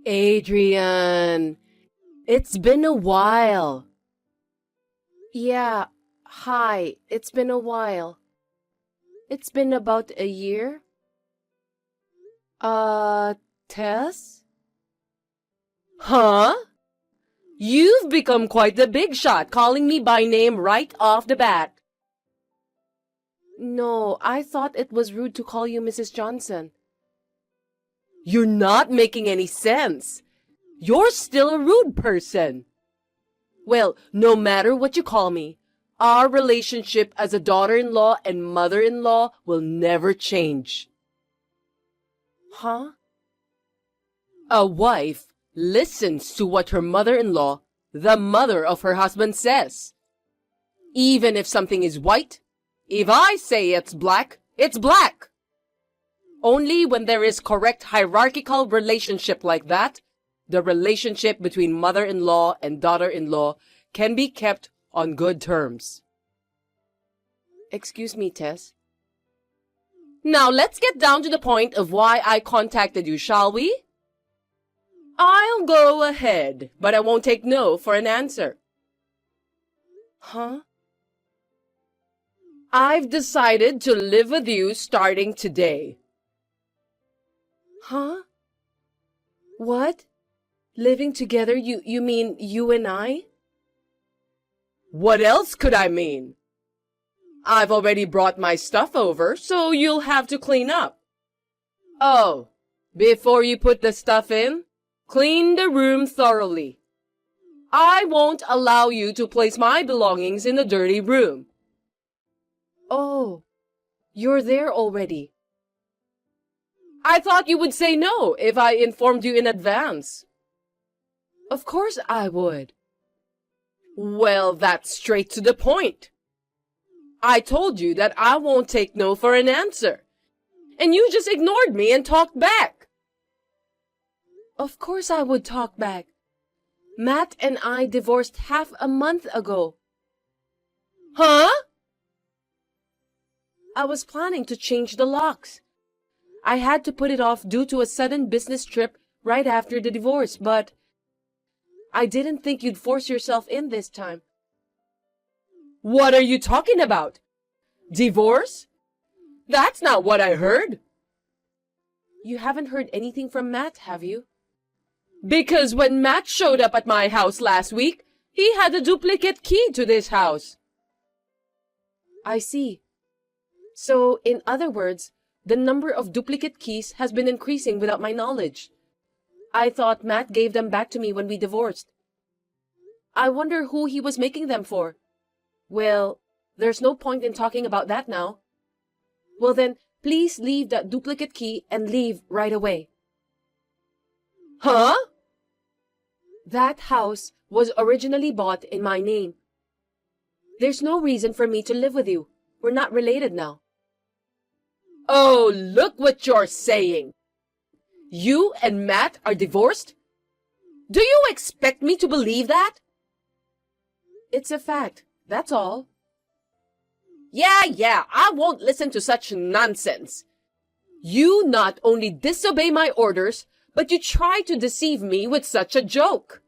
Adrian, it's been a while. Yeah, hi, it's been a while. It's been about a year. Uh, Tess? Huh? You've become quite the big shot, calling me by name right off the bat. No, I thought it was rude to call you Mrs. Johnson. You're not making any sense. You're still a rude person. Well, no matter what you call me, our relationship as a daughter-in-law and mother-in-law will never change. Huh? A wife listens to what her mother-in-law, the mother of her husband, says. Even if something is white, if I say it's black, it's black. Only when there is correct hierarchical relationship like that, the relationship between mother-in-law and daughter-in-law can be kept on good terms. Excuse me, Tess. Now let's get down to the point of why I contacted you, shall we? I'll go ahead, but I won't take no for an answer. Huh? I've decided to live with you starting today. Huh? What? Living together, you mean you and I? What else could I mean? I've already brought my stuff over, so you'll have to clean up. Oh, before you put the stuff in, clean the room thoroughly. I won't allow you to place my belongings in the dirty room. Oh, you're there already. I thought you would say no if I informed you in advance. Of course I would. Well, that's straight to the point. I told you that I won't take no for an answer, and you just ignored me and talked back. Of course I would talk back. Matt and I divorced half a month ago. Huh? I was planning to change the locks. I had to put it off due to a sudden business trip right after the divorce, but I didn't think you'd force yourself in this time. What are you talking about? Divorce? That's not what I heard. You haven't heard anything from Matt, have you? Because when Matt showed up at my house last week, he had a duplicate key to this house. I see. So, in other words, the number of duplicate keys has been increasing without my knowledge. I thought Matt gave them back to me when we divorced. I wonder who he was making them for. Well, there's no point in talking about that now. Well then, please leave that duplicate key and leave right away. Huh? That house was originally bought in my name. There's no reason for me to live with you. We're not related now. Oh, look what you're saying. You and Matt are divorced? Do you expect me to believe that? It's a fact, that's all. Yeah, I won't listen to such nonsense. You not only disobey my orders, but you try to deceive me with such a joke.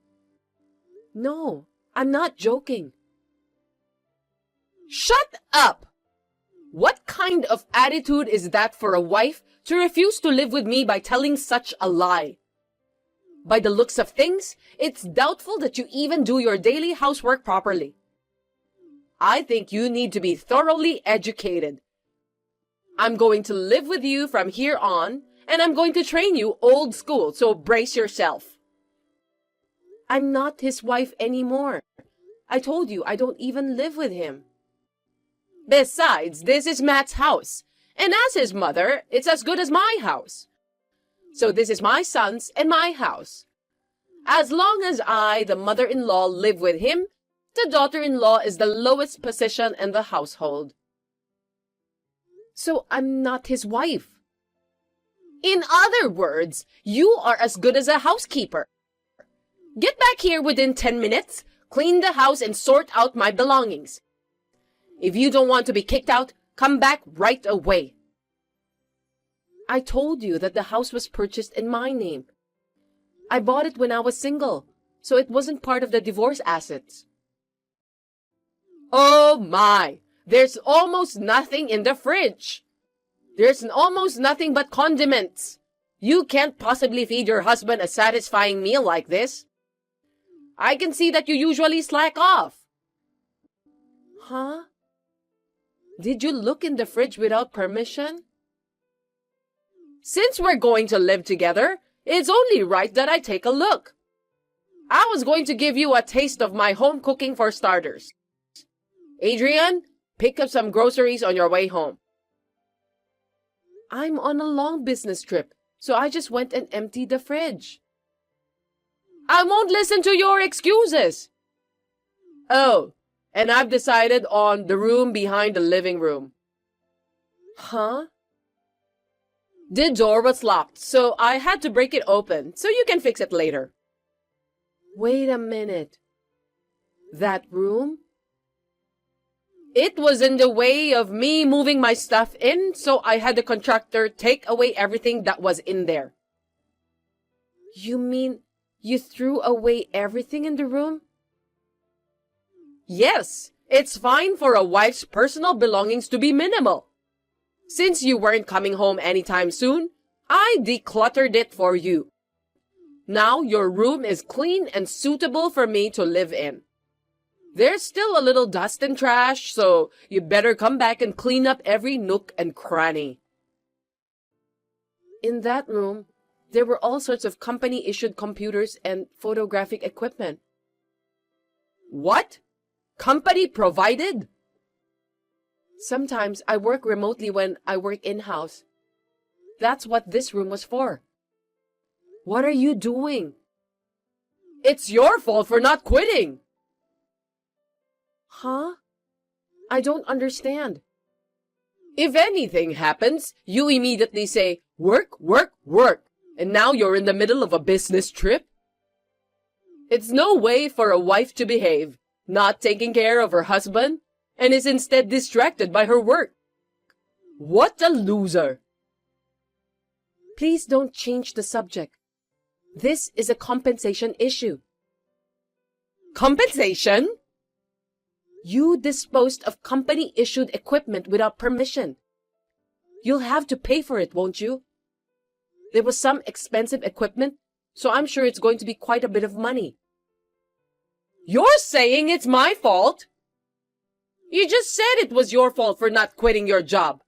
No, I'm not joking. Shut up! What kind of attitude is that for a wife to refuse to live with me by telling such a lie? By the looks of things, it's doubtful that you even do your daily housework properly. I think you need to be thoroughly educated. I'm going to live with you from here on, and I'm going to train you old school, so brace yourself. I'm not his wife anymore. I told you I don't even live with him. Besides, this is Matt's house, and as his mother, it's as good as my house. So this is my son's and my house. As long as I, the mother-in-law, live with him, the daughter-in-law is the lowest position in the household. So I'm not his wife. In other words, you are as good as a housekeeper. Get back here within 10 minutes, clean the house, and sort out my belongings. If you don't want to be kicked out, come back right away. I told you that the house was purchased in my name. I bought it when I was single, so it wasn't part of the divorce assets. Oh my! There's almost nothing in the fridge. There's almost nothing but condiments. You can't possibly feed your husband a satisfying meal like this. I can see that you usually slack off. Huh? Did you look in the fridge without permission? Since we're going to live together, it's only right that I take a look. I was going to give you a taste of my home cooking for starters. Adrian, pick up some groceries on your way home. I'm on a long business trip, so I just went and emptied the fridge. I won't listen to your excuses. Oh, and I've decided on the room behind the living room. Huh? The door was locked, so I had to break it open, so you can fix it later. Wait a minute. That room? It was in the way of me moving my stuff in, so I had the contractor take away everything that was in there. You mean you threw away everything in the room? Yes, it's fine for a wife's personal belongings to be minimal. Since you weren't coming home anytime soon, I decluttered it for you. Now your room is clean and suitable for me to live in. There's still a little dust and trash, so you better come back and clean up every nook and cranny. In that room, there were all sorts of company-issued computers and photographic equipment. What? Company provided? Sometimes I work remotely when I work in-house. That's what this room was for. What are you doing? It's your fault for not quitting. Huh? I don't understand. If anything happens, you immediately say, work, work, work, and now you're in the middle of a business trip? It's no way for a wife to behave, not taking care of her husband, and is instead distracted by her work. What a loser! Please don't change the subject. This is a compensation issue. Compensation? You disposed of company-issued equipment without permission. You'll have to pay for it, won't you? There was some expensive equipment, so I'm sure it's going to be quite a bit of money. You're saying it's my fault? You just said it was your fault for not quitting your job.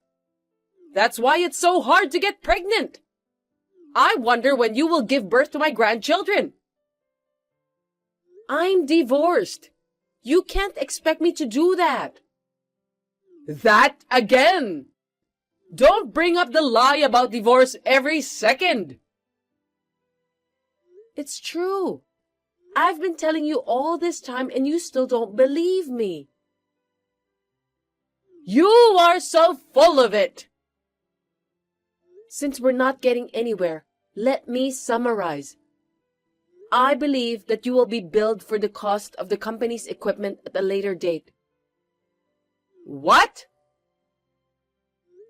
That's why it's so hard to get pregnant. I wonder when you will give birth to my grandchildren. I'm divorced. You can't expect me to do that. That again! Don't bring up the lie about divorce every second. It's true. I've been telling you all this time and you still don't believe me. You are so full of it. Since we're not getting anywhere, let me summarize. I believe that you will be billed for the cost of the company's equipment at a later date. What?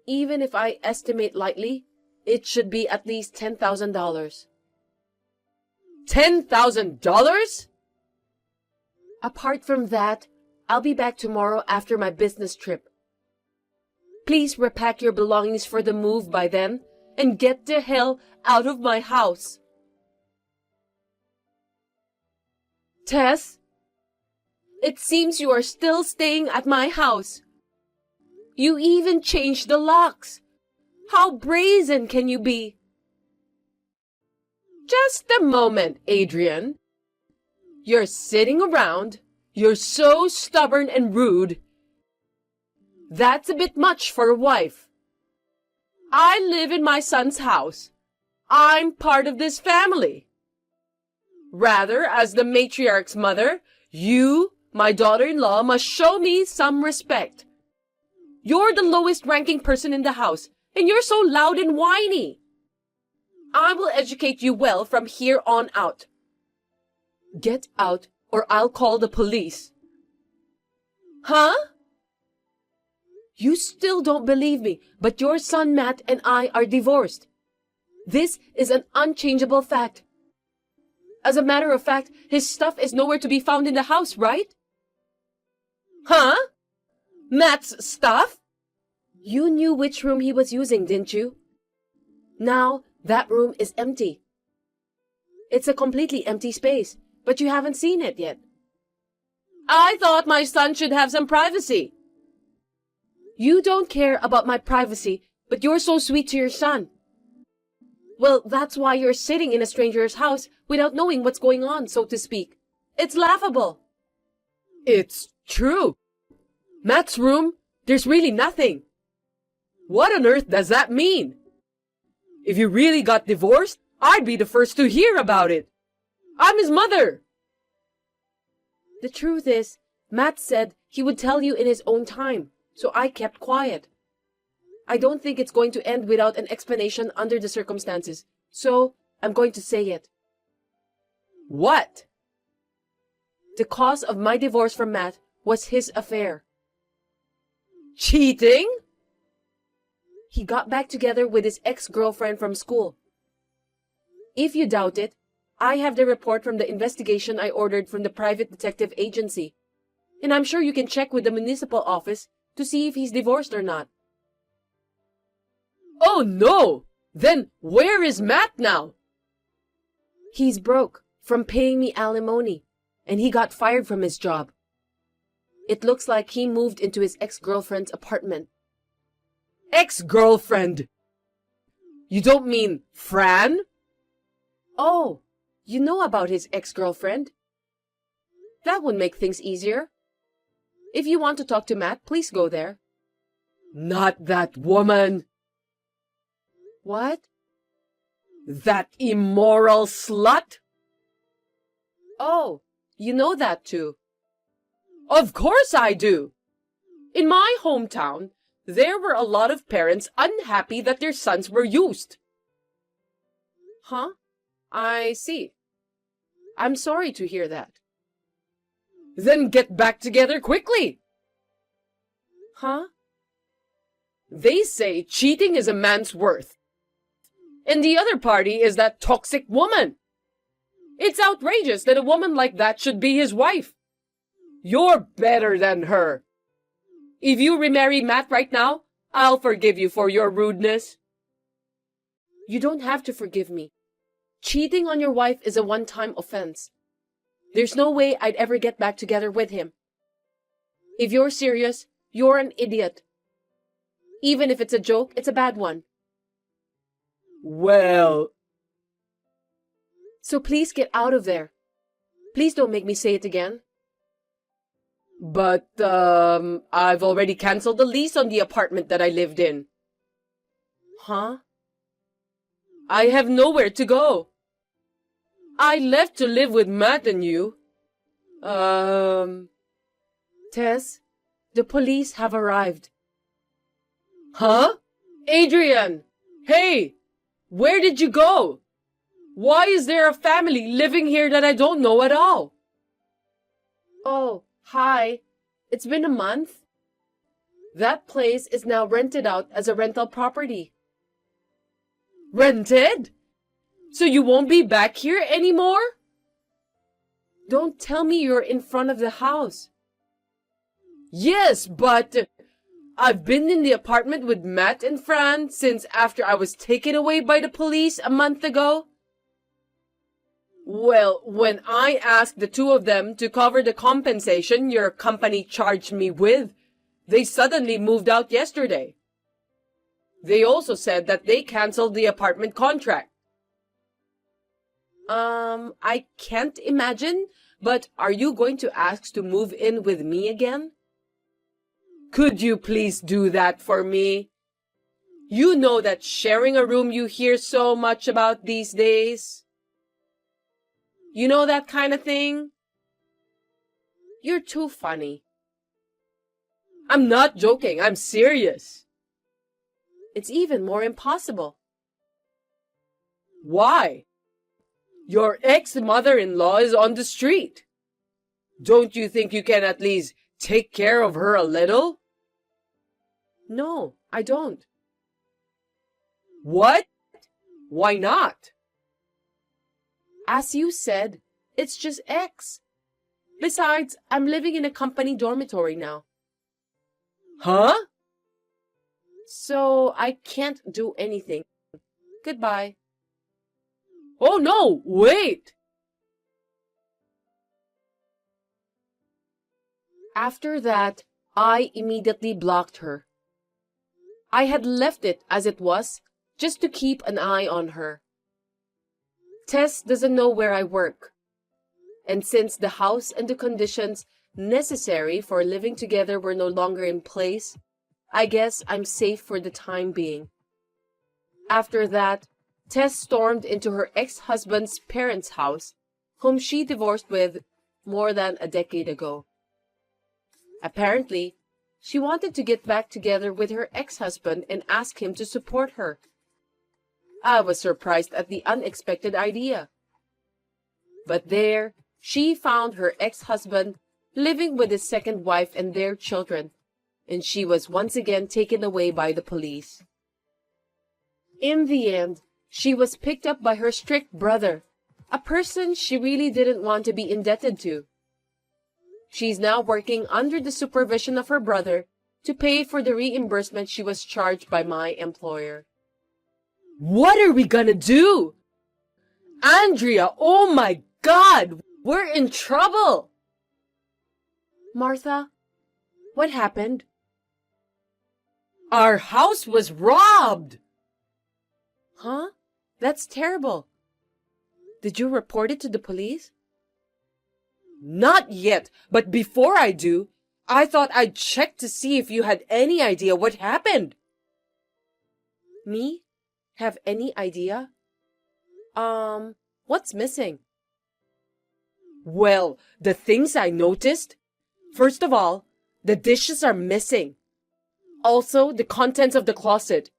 Even if I estimate lightly, it should be at least $10,000. $10,000? Apart from that, I'll be back tomorrow after my business trip. Please repack your belongings for the move by then and get the hell out of my house. Tess, it seems you are still staying at my house. You even changed the locks. How brazen can you be? Just a moment, Adrian. You're sitting around. You're so stubborn and rude. That's a bit much for a wife. I live in my son's house. I'm part of this family. Rather, as the matriarch's mother, you, my daughter-in-law, must show me some respect. You're the lowest-ranking person in the house, and you're so loud and whiny. I will educate you well from here on out. Get out, or I'll call the police. Huh? You still don't believe me, but your son Matt and I are divorced. This is an unchangeable fact. As a matter of fact, his stuff is nowhere to be found in the house, right? Huh? Matt's stuff? You knew which room he was using, didn't you? Now, that room is empty. It's a completely empty space, but you haven't seen it yet. I thought my son should have some privacy. You don't care about my privacy, but you're so sweet to your son. Well, that's why you're sitting in a stranger's house without knowing what's going on, so to speak. It's laughable. It's true. Matt's room, there's really nothing. What on earth does that mean? If you really got divorced, I'd be the first to hear about it. I'm his mother. The truth is, Matt said he would tell you in his own time, so I kept quiet. I don't think it's going to end without an explanation under the circumstances, so I'm going to say it. What? The cause of my divorce from Matt was his affair. Cheating? He got back together with his ex-girlfriend from school. If you doubt it, I have the report from the investigation I ordered from the private detective agency, and I'm sure you can check with the municipal office to see if he's divorced or not. Oh no! Then where is Matt now? He's broke from paying me alimony, and he got fired from his job. It looks like he moved into his ex-girlfriend's apartment. Ex-girlfriend? You don't mean Fran? Oh, you know about his ex-girlfriend? That would make things easier. If you want to talk to Matt, please go there. Not that woman. What? That immoral slut? Oh, you know that too. Of course I do. In my hometown, there were a lot of parents unhappy that their sons were used. Huh? I see. I'm sorry to hear that. Then get back together quickly. Huh? They say cheating is a man's worth. And the other party is that toxic woman. It's outrageous that a woman like that should be his wife. You're better than her. If you remarry Matt right now, I'll forgive you for your rudeness. You don't have to forgive me. Cheating on your wife is a one-time offense. There's no way I'd ever get back together with him. If you're serious, you're an idiot. Even if it's a joke, it's a bad one. Well... So please get out of there. Please don't make me say it again. But, I've already canceled the lease on the apartment that I lived in. Huh? I have nowhere to go. I left to live with Matt and you. Tess, the police have arrived. Huh? Adrian! Hey! Where did you go? Why is there a family living here that I don't know at all? Oh, hi. It's been a month. That place is now rented out as a rental property. Rented? So you won't be back here anymore? Don't tell me you're in front of the house. Yes, but I've been in the apartment with Matt and Fran since after I was taken away by the police a month ago. Well, when I asked the two of them to cover the compensation your company charged me with, they suddenly moved out yesterday. They also said that they canceled the apartment contract. I can't imagine, but are you going to ask to move in with me again? Could you please do that for me? You know that sharing a room you hear so much about these days. You know that kind of thing? You're too funny. I'm not joking, I'm serious. It's even more impossible. Why? Your ex-mother-in-law is on the street. Don't you think you can at least take care of her a little? No, I don't. What? Why not? As you said, it's just X. Besides, I'm living in a company dormitory now. Huh? So I can't do anything. Goodbye. Oh no, wait! After that, I immediately blocked her. I had left it as it was, just to keep an eye on her. Tess doesn't know where I work. And since the house and the conditions necessary for living together were no longer in place, I guess I'm safe for the time being. After that, Tess stormed into her ex-husband's parents' house, whom she divorced with more than a decade ago. Apparently, she wanted to get back together with her ex-husband and ask him to support her. I was surprised at the unexpected idea. But there, she found her ex-husband living with his second wife and their children, and she was once again taken away by the police. In the end, she was picked up by her strict brother, a person she really didn't want to be indebted to. She's now working under the supervision of her brother to pay for the reimbursement she was charged by my employer. What are we gonna do? Andrea, oh my God, we're in trouble! Martha, what happened? Our house was robbed! Huh? That's terrible. Did you report it to the police? Not yet, but before I do, I thought I'd check to see if you had any idea what happened. Me? Have any idea? What's missing? Well, the things I noticed. First of all, the dishes are missing. Also, the contents of the closet.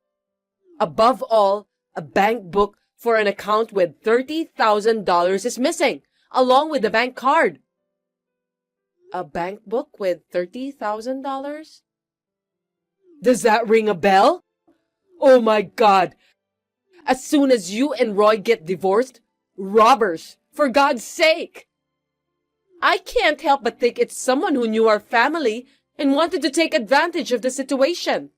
Above all, a bank book for an account with $30,000 is missing, along with the bank card. A bank book with $30,000? Does that ring a bell? Oh my God! As soon as you and Roy get divorced, robbers, for God's sake! I can't help but think it's someone who knew our family and wanted to take advantage of the situation.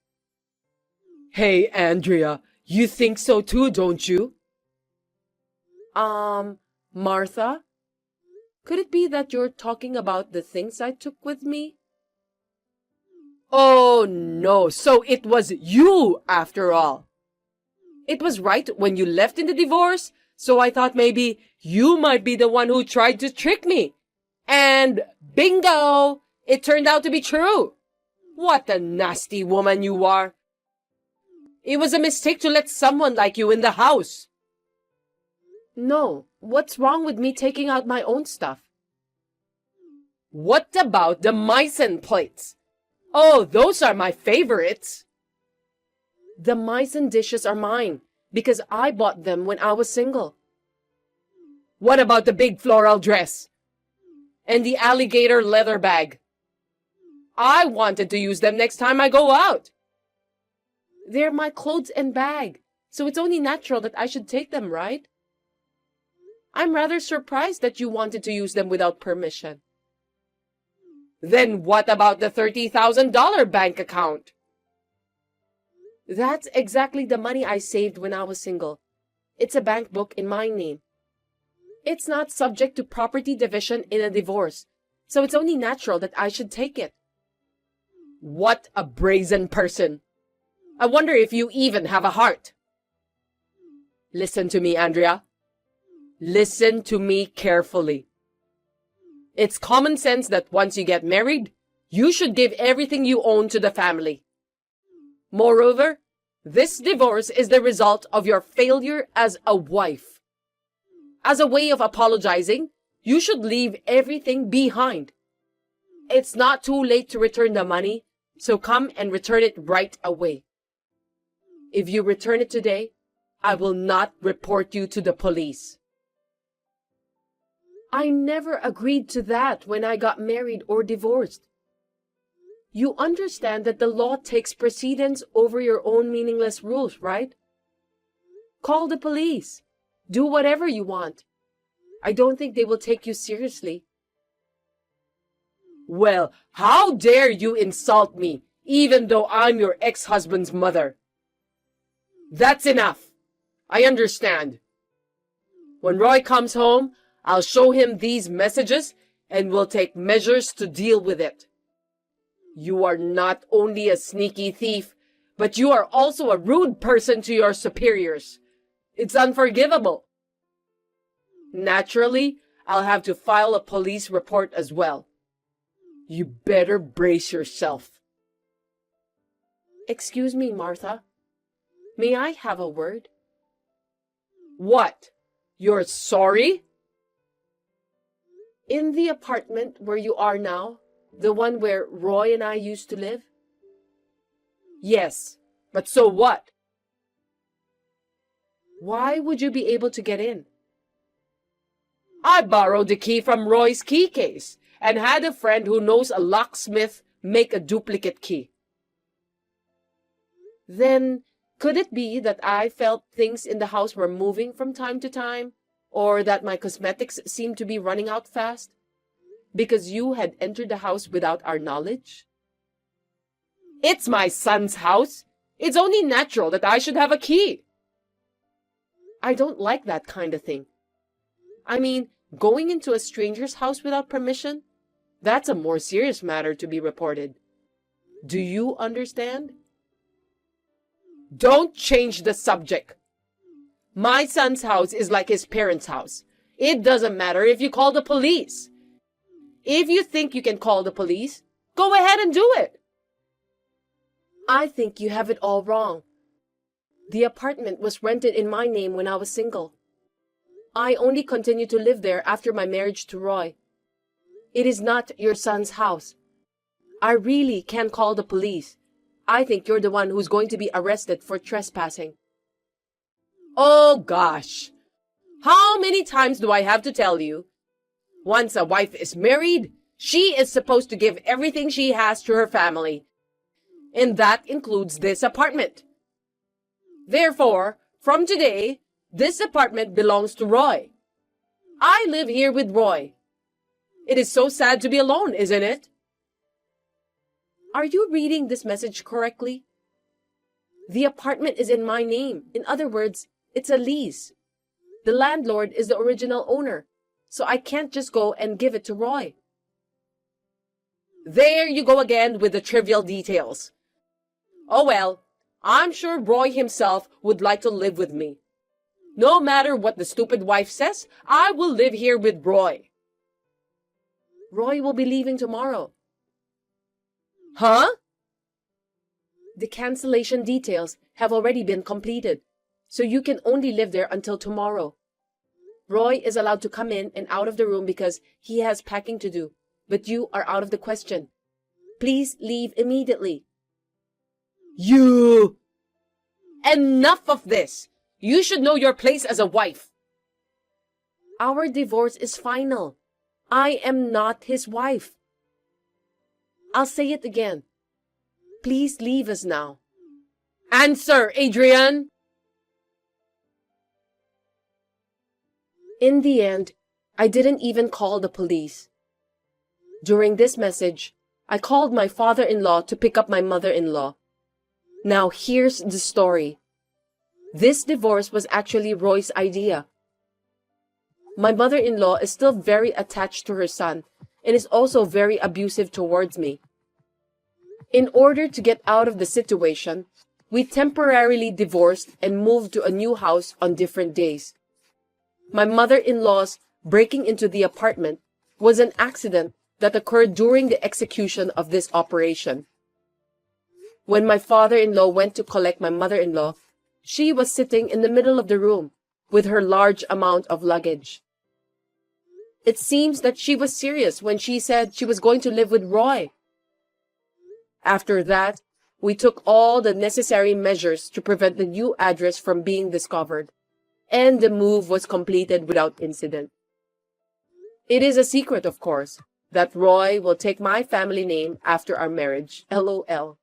Hey, Andrea, you think so too, don't you? Martha? Could it be that you're talking about the things I took with me? Oh, no, so it was you after all. It was right when you left in the divorce, so I thought maybe you might be the one who tried to trick me. And bingo! It turned out to be true. What a nasty woman you are. It was a mistake to let someone like you in the house. No, what's wrong with me taking out my own stuff? What about the Meissen plates? Oh, those are my favorites. The Meissen dishes are mine because I bought them when I was single. What about the big floral dress? And the alligator leather bag? I wanted to use them next time I go out. They're my clothes and bag, so it's only natural that I should take them, right? I'm rather surprised that you wanted to use them without permission. Then what about the $30,000 bank account? That's exactly the money I saved when I was single. It's a bank book in my name. It's not subject to property division in a divorce, so it's only natural that I should take it. What a brazen person! I wonder if you even have a heart. Listen to me, Andrea. Listen to me carefully. It's common sense that once you get married, you should give everything you own to the family. Moreover, this divorce is the result of your failure as a wife. As a way of apologizing, you should leave everything behind. It's not too late to return the money, so come and return it right away. If you return it today, I will not report you to the police. I never agreed to that when I got married or divorced. You understand that the law takes precedence over your own meaningless rules, right? Call the police. Do whatever you want. I don't think they will take you seriously. Well, how dare you insult me, even though I'm your ex-husband's mother? That's enough. I understand. When Roy comes home, I'll show him these messages and we'll take measures to deal with it. You are not only a sneaky thief, but you are also a rude person to your superiors. It's unforgivable. Naturally, I'll have to file a police report as well. You better brace yourself. Excuse me, Martha. May I have a word? What? You're sorry? In the apartment where you are now, the one where Roy and I used to live? Yes, but so what? Why would you be able to get in? I borrowed the key from Roy's key case and had a friend who knows a locksmith make a duplicate key. Then, could it be that I felt things in the house were moving from time to time, or that my cosmetics seemed to be running out fast? Because you had entered the house without our knowledge? It's my son's house. It's only natural that I should have a key. I don't like that kind of thing. I mean, going into a stranger's house without permission? That's a more serious matter to be reported. Do you understand? Don't change the subject. My son's house is like his parents' house. It doesn't matter if you call the police. If you think you can call the police, go ahead and do it. I think you have it all wrong. The apartment was rented in my name when I was single. I only continued to live there after my marriage to Roy. It is not your son's house. I really can't call the police. I think you're the one who's going to be arrested for trespassing. Oh gosh! How many times do I have to tell you? Once a wife is married, she is supposed to give everything she has to her family. And that includes this apartment. Therefore, from today, this apartment belongs to Roy. I live here with Roy. It is so sad to be alone, isn't it? Are you reading this message correctly? The apartment is in my name. In other words, it's a lease. The landlord is the original owner, so I can't just go and give it to Roy. There you go again with the trivial details. Oh well, I'm sure Roy himself would like to live with me. No matter what the stupid wife says, I will live here with Roy. Roy will be leaving tomorrow. Huh? The cancellation details have already been completed, so you can only live there until tomorrow. Roy is allowed to come in and out of the room because he has packing to do, but you are out of the question. Please leave immediately. You! Enough of this! You should know your place as a wife. Our divorce is final. I am not his wife. I'll say it again. Please leave us now. Answer, Adrian! In the end, I didn't even call the police. During this message, I called my father-in-law to pick up my mother-in-law. Now here's the story. This divorce was actually Roy's idea. My mother-in-law is still very attached to her son and is also very abusive towards me. In order to get out of the situation, we temporarily divorced and moved to a new house on different days. My mother-in-law's breaking into the apartment was an accident that occurred during the execution of this operation. When my father-in-law went to collect my mother-in-law, she was sitting in the middle of the room with her large amount of luggage. It seems that she was serious when she said she was going to live with Roy. After that, we took all the necessary measures to prevent the new address from being discovered, and the move was completed without incident. It is a secret, of course, that Roy will take my family name after our marriage, LOL.